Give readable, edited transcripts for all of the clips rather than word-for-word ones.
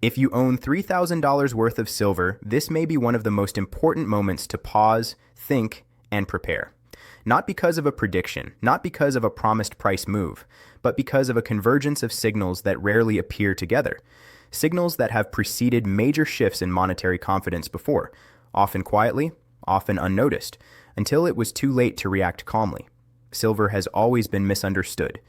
If you own $3,000 worth of silver, this may be one of the most important moments to pause, think, and prepare. Not because of a prediction, not because of a promised price move, but because of a convergence of signals that rarely appear together. Signals that have preceded major shifts in monetary confidence before, often quietly, often unnoticed, until it was too late to react calmly. Silver has always been misunderstood.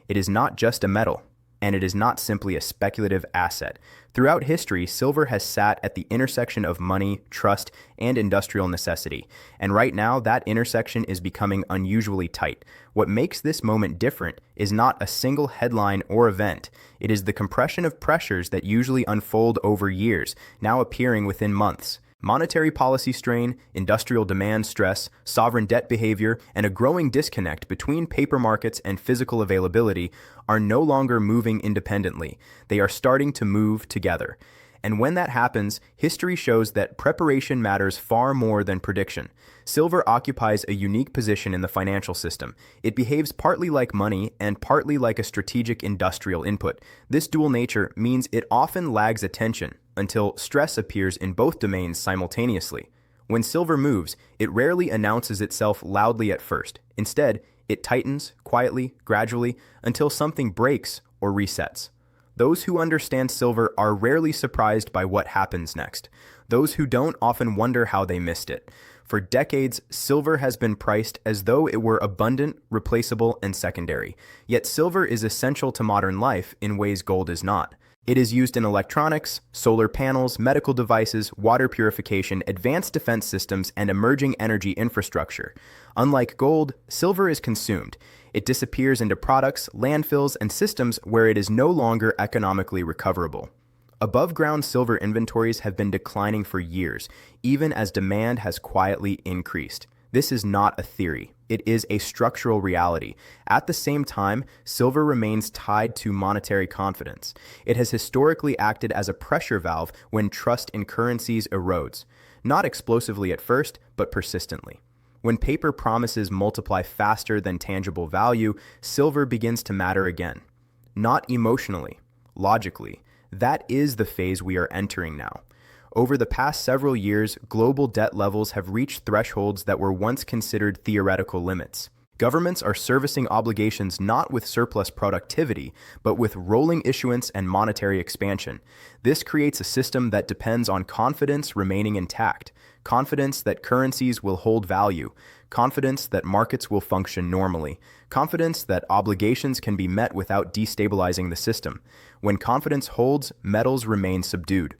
It is not just a metal, and it is not simply a speculative asset. Throughout history, silver has sat at the intersection of money, trust, and industrial necessity. And right now, that intersection is becoming unusually tight. What makes this moment different is not a single headline or event. It is the compression of pressures that usually unfold over years, now appearing within months. Monetary policy strain, industrial demand stress, sovereign debt behavior, and a growing disconnect between paper markets and physical availability are no longer moving independently. They are starting to move together. And when that happens, history shows that preparation matters far more than prediction. Silver occupies a unique position in the financial system. It behaves partly like money and partly like a strategic industrial input. This dual nature means it often lags attention until stress appears in both domains simultaneously. When silver moves, it rarely announces itself loudly at first. Instead, it tightens quietly, gradually, until something breaks or resets. Those who understand silver are rarely surprised by what happens next. Those who don't often wonder how they missed it. For decades, silver has been priced as though it were abundant, replaceable, and secondary. Yet silver is essential to modern life in ways gold is not. It is used in electronics, solar panels, medical devices, water purification, advanced defense systems, and emerging energy infrastructure. Unlike gold, silver is consumed. It disappears into products, landfills, and systems where it is no longer economically recoverable. Above-ground silver inventories have been declining for years, even as demand has quietly increased. This is not a theory. It is a structural reality. At the same time, silver remains tied to monetary confidence. It has historically acted as a pressure valve when trust in currencies erodes, not explosively at first, but persistently. When paper promises multiply faster than tangible value, silver begins to matter again. Not emotionally, logically. That is the phase we are entering now. Over the past several years, global debt levels have reached thresholds that were once considered theoretical limits. Governments are servicing obligations not with surplus productivity, but with rolling issuance and monetary expansion. This creates a system that depends on confidence remaining intact, confidence that currencies will hold value, confidence that markets will function normally, confidence that obligations can be met without destabilizing the system. When confidence holds, metals remain subdued.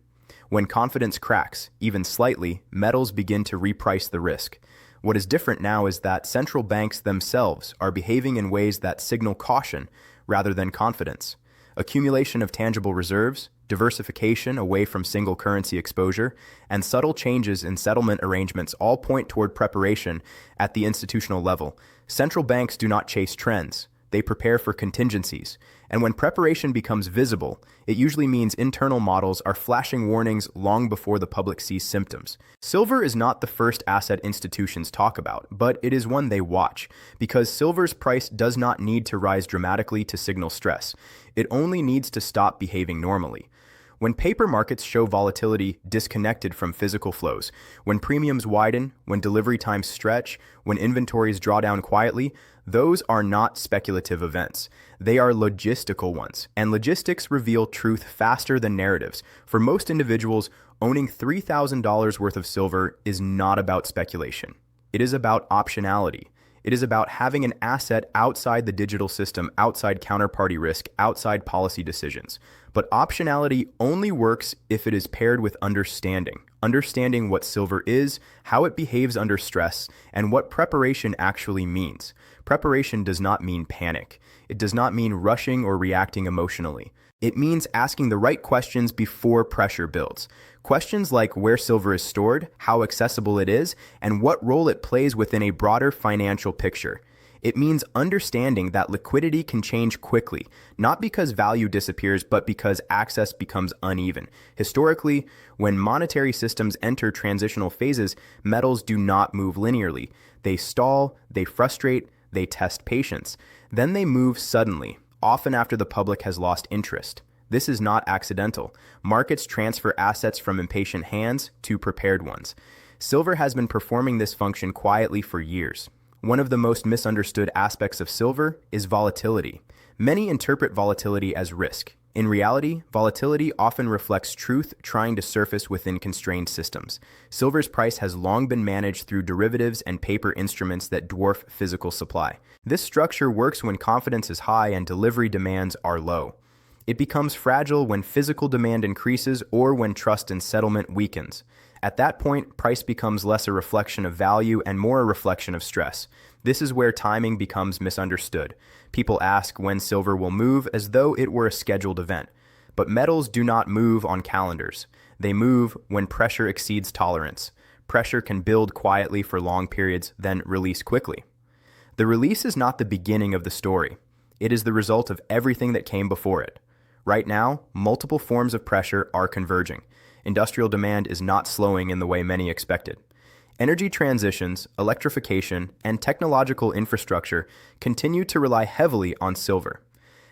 When confidence cracks, even slightly, metals begin to reprice the risk. What is different now is that central banks themselves are behaving in ways that signal caution rather than confidence. Accumulation of tangible reserves, diversification away from single currency exposure, and subtle changes in settlement arrangements all point toward preparation at the institutional level. Central banks do not chase trends. They prepare for contingencies. And when preparation becomes visible, it usually means internal models are flashing warnings long before the public sees symptoms. Silver is not the first asset institutions talk about, but it is one they watch, because silver's price does not need to rise dramatically to signal stress. It only needs to stop behaving normally. When paper markets show volatility disconnected from physical flows, when premiums widen, when delivery times stretch, when inventories draw down quietly, those are not speculative events. They are logistical ones, and logistics reveal truth faster than narratives. For most individuals, owning $3,000 worth of silver is not about speculation. It is about optionality. It is about having an asset outside the digital system, outside counterparty risk, outside policy decisions. But optionality only works if it is paired with understanding. Understanding what silver is, how it behaves under stress, and what preparation actually means. Preparation does not mean panic. It does not mean rushing or reacting emotionally. It means asking the right questions before pressure builds. Questions like where silver is stored, how accessible it is, and what role it plays within a broader financial picture. It means understanding that liquidity can change quickly, not because value disappears, but because access becomes uneven. Historically, when monetary systems enter transitional phases, metals do not move linearly. They stall, they frustrate, they test patience. Then they move suddenly, often after the public has lost interest. This is not accidental. Markets transfer assets from impatient hands to prepared ones. Silver has been performing this function quietly for years. One of the most misunderstood aspects of silver is volatility. Many interpret volatility as risk. In reality, volatility often reflects truth trying to surface within constrained systems. Silver's price has long been managed through derivatives and paper instruments that dwarf physical supply. This structure works when confidence is high and delivery demands are low. It becomes fragile when physical demand increases or when trust in settlement weakens. At that point, price becomes less a reflection of value and more a reflection of stress. This is where timing becomes misunderstood. People ask when silver will move as though it were a scheduled event. But metals do not move on calendars. They move when pressure exceeds tolerance. Pressure can build quietly for long periods, then release quickly. The release is not the beginning of the story. It is the result of everything that came before it. Right now, multiple forms of pressure are converging. Industrial demand is not slowing in the way many expected. Energy transitions, electrification, and technological infrastructure continue to rely heavily on silver.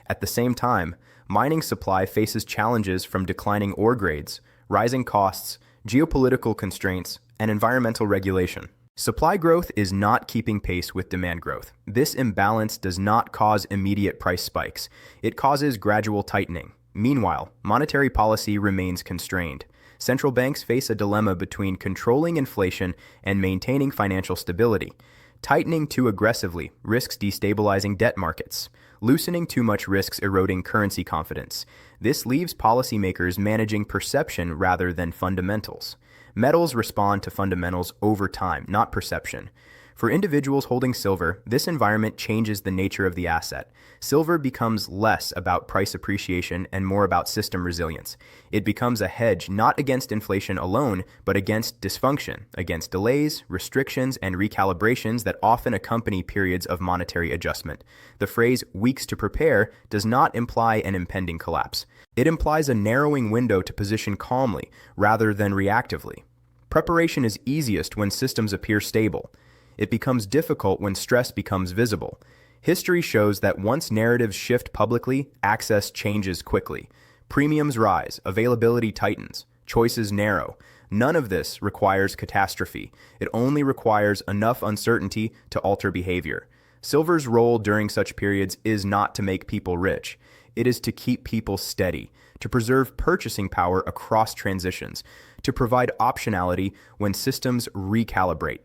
At the same time, mining supply faces challenges from declining ore grades, rising costs, geopolitical constraints, and environmental regulation. Supply growth is not keeping pace with demand growth. This imbalance does not cause immediate price spikes. It causes gradual tightening. Meanwhile, monetary policy remains constrained. Central banks face a dilemma between controlling inflation and maintaining financial stability. Tightening too aggressively risks destabilizing debt markets. Loosening too much risks eroding currency confidence. This leaves policymakers managing perception rather than fundamentals. Metals respond to fundamentals over time, not perception. For individuals holding silver, this environment changes the nature of the asset. Silver becomes less about price appreciation and more about system resilience. It becomes a hedge not against inflation alone, but against dysfunction, against delays, restrictions, and recalibrations that often accompany periods of monetary adjustment. The phrase "weeks to prepare" does not imply an impending collapse. It implies a narrowing window to position calmly rather than reactively. Preparation is easiest when systems appear stable. It becomes difficult when stress becomes visible. History shows that once narratives shift publicly, access changes quickly. Premiums rise, availability tightens, choices narrow. None of this requires catastrophe. It only requires enough uncertainty to alter behavior. Silver's role during such periods is not to make people rich. It is to keep people steady, to preserve purchasing power across transitions, to provide optionality when systems recalibrate.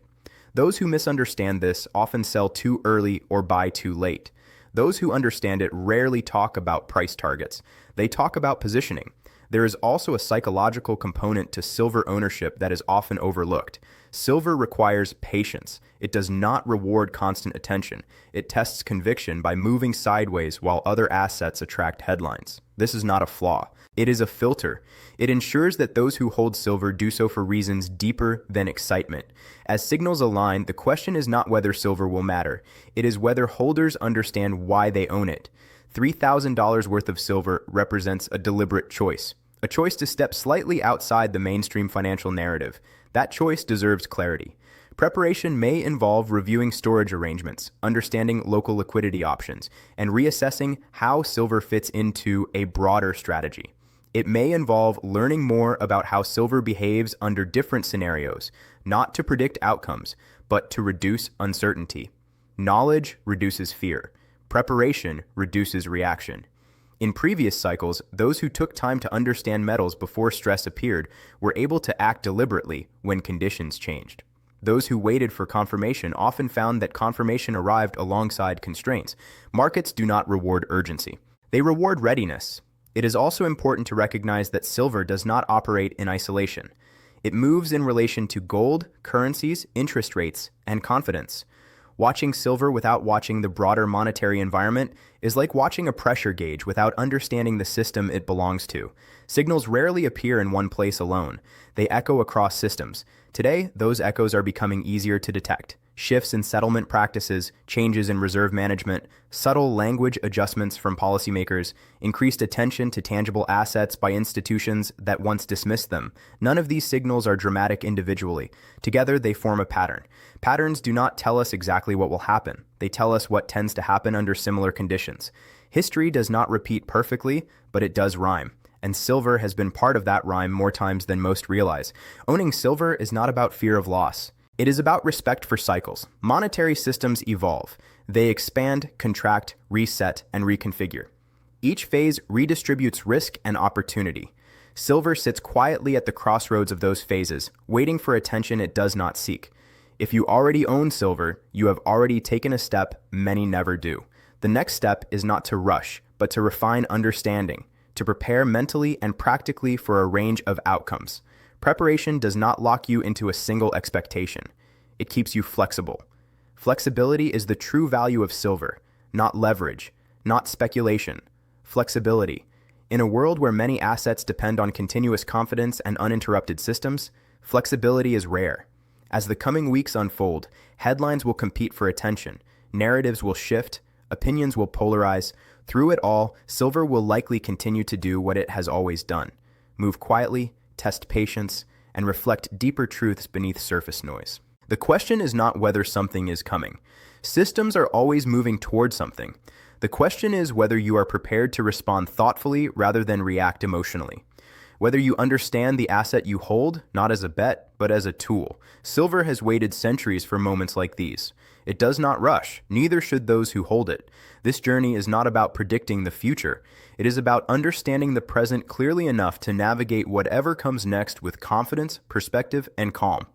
Those who misunderstand this often sell too early or buy too late. Those who understand it rarely talk about price targets. They talk about positioning. There is also a psychological component to silver ownership that is often overlooked. Silver requires patience. It does not reward constant attention. It tests conviction by moving sideways while other assets attract headlines. This is not a flaw. It is a filter. It ensures that those who hold silver do so for reasons deeper than excitement. As signals align, the question is not whether silver will matter. It is whether holders understand why they own it. $3,000 worth of silver represents a deliberate choice. A choice to step slightly outside the mainstream financial narrative. That choice deserves clarity. Preparation may involve reviewing storage arrangements, understanding local liquidity options, and reassessing how silver fits into a broader strategy. It may involve learning more about how silver behaves under different scenarios, not to predict outcomes, but to reduce uncertainty. Knowledge reduces fear. Preparation reduces reaction. In previous cycles, those who took time to understand metals before stress appeared were able to act deliberately when conditions changed. Those who waited for confirmation often found that confirmation arrived alongside constraints. Markets do not reward urgency. They reward readiness. It is also important to recognize that silver does not operate in isolation. It moves in relation to gold, currencies, interest rates, and confidence. Watching silver without watching the broader monetary environment is like watching a pressure gauge without understanding the system it belongs to. Signals rarely appear in one place alone. They echo across systems. Today, those echoes are becoming easier to detect. Shifts in settlement practices, changes in reserve management, subtle language adjustments from policymakers, increased attention to tangible assets by institutions that once dismissed them. None of these signals are dramatic individually. Together, they form a pattern. Patterns do not tell us exactly what will happen. They tell us what tends to happen under similar conditions. History does not repeat perfectly, but it does rhyme. And silver has been part of that rhyme more times than most realize. Owning silver is not about fear of loss. It is about respect for cycles. Monetary systems evolve. They expand, contract, reset, and reconfigure. Each phase redistributes risk and opportunity. Silver sits quietly at the crossroads of those phases, waiting for attention it does not seek. If you already own silver, you have already taken a step many never do. The next step is not to rush, but to refine understanding, to prepare mentally and practically for a range of outcomes. Preparation does not lock you into a single expectation. It keeps you flexible. Flexibility is the true value of silver, not leverage, not speculation. Flexibility. In a world where many assets depend on continuous confidence and uninterrupted systems, flexibility is rare. As the coming weeks unfold, headlines will compete for attention, narratives will shift, opinions will polarize. Through it all, silver will likely continue to do what it has always done: move quietly, test patience, and reflect deeper truths beneath surface noise. The question is not whether something is coming. Systems are always moving toward something. The question is whether you are prepared to respond thoughtfully rather than react emotionally. Whether you understand the asset you hold, not as a bet, but as a tool. Silver has waited centuries for moments like these. It does not rush, neither should those who hold it. This journey is not about predicting the future. It is about understanding the present clearly enough to navigate whatever comes next with confidence, perspective, and calm.